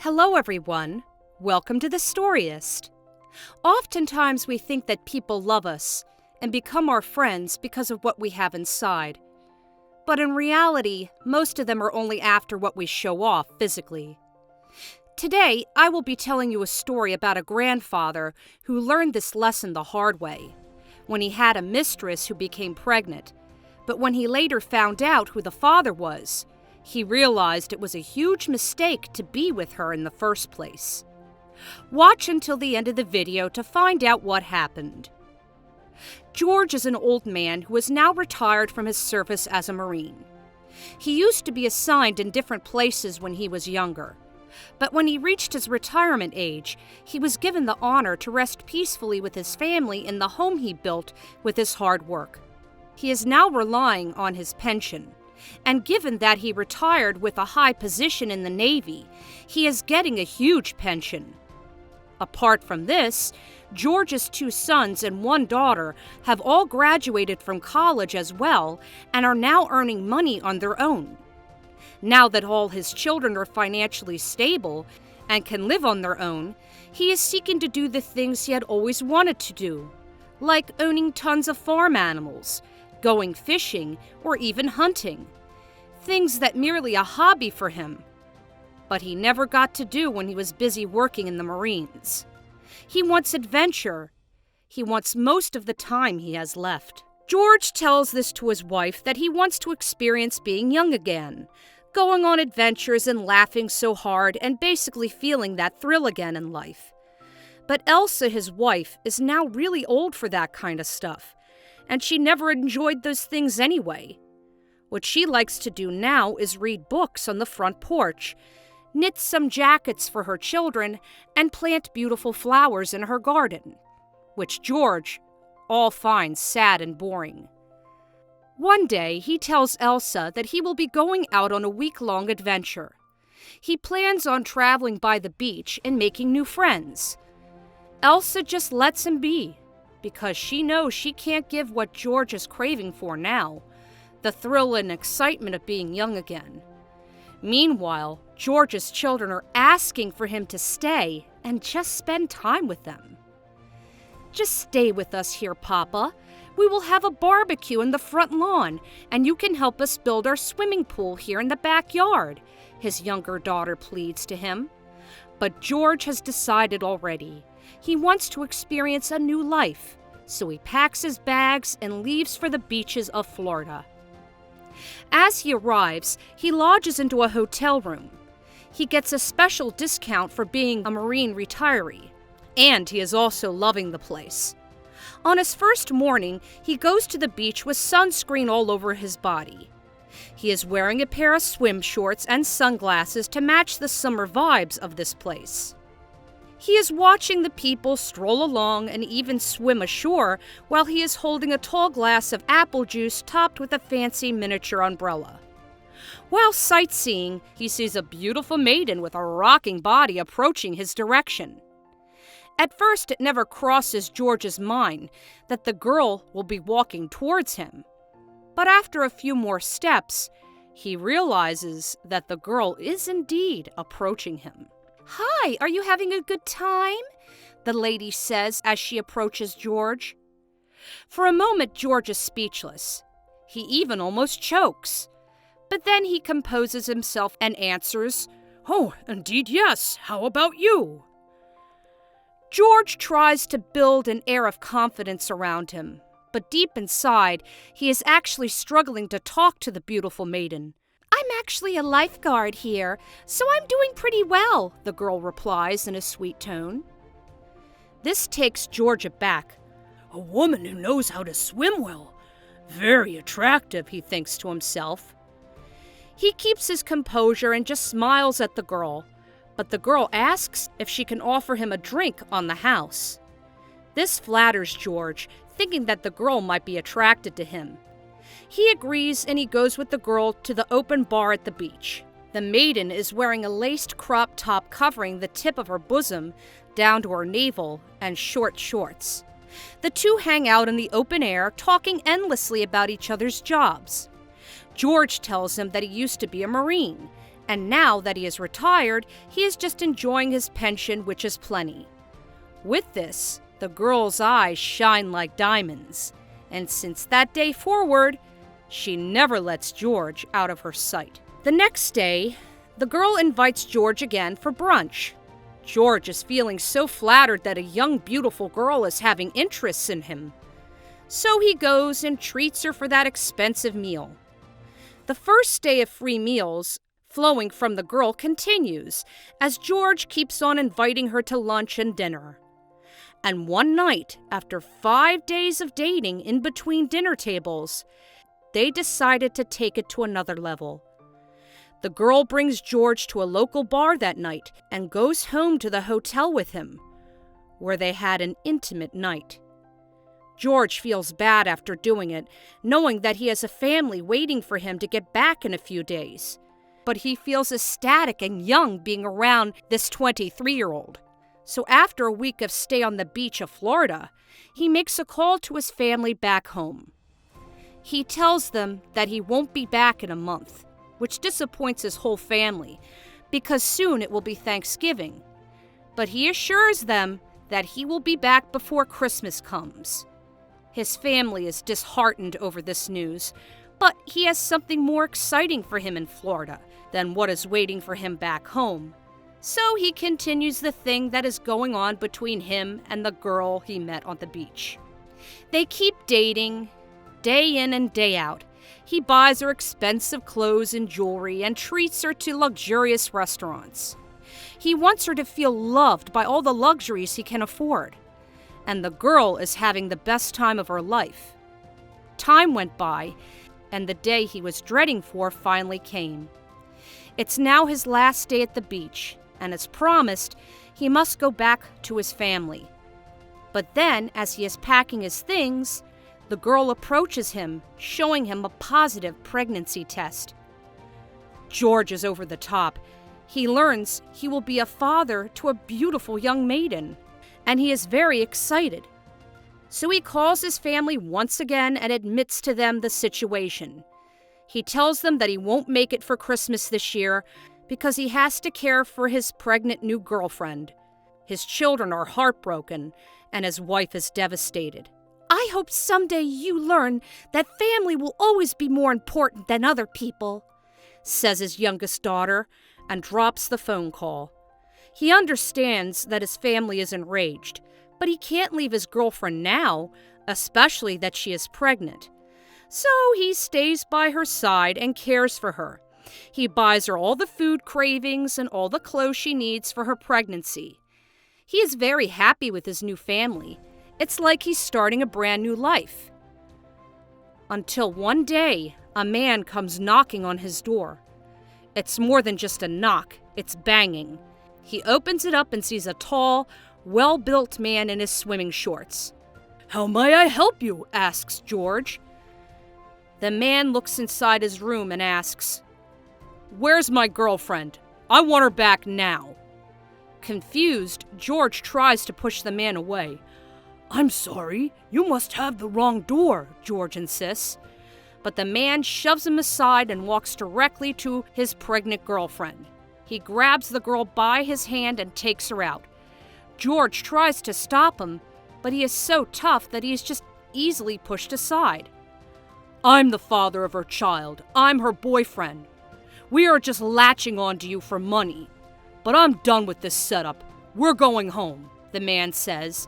Hello everyone, welcome to the Storyist. Oftentimes we think that people love us and become our friends because of what we have inside. But in reality, most of them are only after what we show off physically. Today, I will be telling you a story about a grandfather who learned this lesson the hard way, when he had a mistress who became pregnant. But when he later found out who the father was, he realized it was a huge mistake to be with her in the first place. Watch until the end of the video to find out what happened. George is an old man who is now retired from his service as a Marine. He used to be assigned in different places when he was younger, but when he reached his retirement age, he was given the honor to rest peacefully with his family in the home he built with his hard work. He is now relying on his pension. And given that he retired with a high position in the Navy, he is getting a huge pension. Apart from this, George's 2 sons and 1 daughter have all graduated from college as well and are now earning money on their own. Now that all his children are financially stable and can live on their own, he is seeking to do the things he had always wanted to do, like owning tons of farm animals, going fishing, or even hunting. Things that merely a hobby for him. But he never got to do when he was busy working in the Marines. He wants adventure. He wants most of the time he has left. George tells this to his wife that he wants to experience being young again, going on adventures and laughing so hard and basically feeling that thrill again in life. But Elsa, his wife, is now really old for that kind of stuff, and she never enjoyed those things anyway. What she likes to do now is read books on the front porch, knit some jackets for her children, and plant beautiful flowers in her garden, which George all finds sad and boring. One day, he tells Elsa that he will be going out on a week-long adventure. He plans on traveling by the beach and making new friends. Elsa just lets him be, because she knows she can't give what George is craving for now, the thrill and excitement of being young again. Meanwhile, George's children are asking for him to stay and just spend time with them. "Just stay with us here, Papa. We will have a barbecue in the front lawn, and you can help us build our swimming pool here in the backyard," his younger daughter pleads to him. But George has decided already. He wants to experience a new life, so he packs his bags and leaves for the beaches of Florida. As he arrives, he lodges into a hotel room. He gets a special discount for being a Marine retiree, and he is also loving the place. On his first morning, he goes to the beach with sunscreen all over his body. He is wearing a pair of swim shorts and sunglasses to match the summer vibes of this place. He is watching the people stroll along and even swim ashore while he is holding a tall glass of apple juice topped with a fancy miniature umbrella. While sightseeing, he sees a beautiful maiden with a rocking body approaching his direction. At first, it never crosses George's mind that the girl will be walking towards him. But after a few more steps, he realizes that the girl is indeed approaching him. "Hi, are you having a good time?" the lady says as she approaches George. For a moment, George is speechless. He even almost chokes. But then he composes himself and answers, "Oh, indeed yes. How about you?" George tries to build an air of confidence around him, but deep inside, he is actually struggling to talk to the beautiful maiden. "I'm actually a lifeguard here, so I'm doing pretty well," the girl replies in a sweet tone. This takes George aback. "A woman who knows how to swim well. Very attractive," he thinks to himself. He keeps his composure and just smiles at the girl, but the girl asks if she can offer him a drink on the house. This flatters George, thinking that the girl might be attracted to him. He agrees and he goes with the girl to the open bar at the beach. The maiden is wearing a laced crop top covering the tip of her bosom down to her navel and short shorts. The two hang out in the open air, talking endlessly about each other's jobs. George tells him that he used to be a Marine And now that he is retired, he is just enjoying his pension, which is plenty. With this, the girl's eyes shine like diamonds, and since that day forward, she never lets George out of her sight. The next day, the girl invites George again for brunch. George is feeling so flattered that a young, beautiful girl is having interests in him. So he goes and treats her for that expensive meal. The first day of free meals flowing from the girl continues as George keeps on inviting her to lunch and dinner. And one night, after 5 days of dating in between dinner tables, they decided to take it to another level. The girl brings George to a local bar that night and goes home to the hotel with him, where they had an intimate night. George feels bad after doing it, knowing that he has a family waiting for him to get back in a few days. But he feels ecstatic and young being around this 23-year-old. So after a week of stay on the beach of Florida, he makes a call to his family back home. He tells them that he won't be back in a month, which disappoints his whole family, because soon it will be Thanksgiving. But he assures them that he will be back before Christmas comes. His family is disheartened over this news, but he has something more exciting for him in Florida than what is waiting for him back home. So he continues the thing that is going on between him and the girl he met on the beach. They keep dating, day in and day out. He buys her expensive clothes and jewelry and treats her to luxurious restaurants. He wants her to feel loved by all the luxuries he can afford. And the girl is having the best time of her life. Time went by, and the day he was dreading for finally came. It's now his last day at the beach, and as promised, he must go back to his family. But then, as he is packing his things, the girl approaches him, showing him a positive pregnancy test. George is over the top. He learns he will be a father to a beautiful young maiden, and he is very excited. So he calls his family once again and admits to them the situation. He tells them that he won't make it for Christmas this year because he has to care for his pregnant new girlfriend. His children are heartbroken, and his wife is devastated. "I hope someday you learn that family will always be more important than other people," says his youngest daughter, and drops the phone call. He understands that his family is enraged, but he can't leave his girlfriend now, especially that she is pregnant. So he stays by her side and cares for her. He buys her all the food cravings and all the clothes she needs for her pregnancy. He is very happy with his new family. It's like he's starting a brand new life. Until one day, a man comes knocking on his door. It's more than just a knock, it's banging. He opens it up and sees a tall, well-built man in his swimming shorts. "How may I help you?" asks George. The man looks inside his room and asks, "Where's my girlfriend? I want her back now." Confused, George tries to push the man away. "I'm sorry, you must have the wrong door," George insists. But the man shoves him aside and walks directly to his pregnant girlfriend. He grabs the girl by his hand and takes her out. George tries to stop him, but he is so tough that he is just easily pushed aside. "I'm the father of her child. I'm her boyfriend. We are just latching onto you for money. But I'm done with this setup. We're going home," the man says,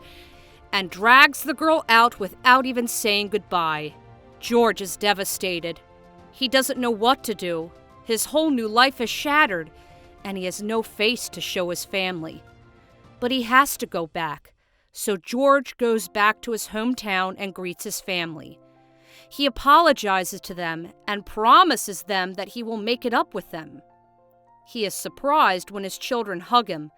and drags the girl out without even saying goodbye. George is devastated. He doesn't know what to do. His whole new life is shattered, and he has no face to show his family. But he has to go back, so George goes back to his hometown and greets his family. He apologizes to them and promises them that he will make it up with them. He is surprised when his children hug him,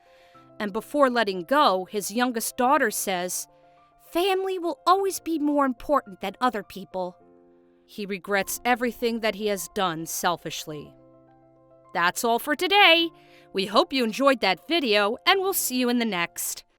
and before letting go, his youngest daughter says, "Family will always be more important than other people." He regrets everything that he has done selfishly. That's all for today. We hope you enjoyed that video, and we'll see you in the next.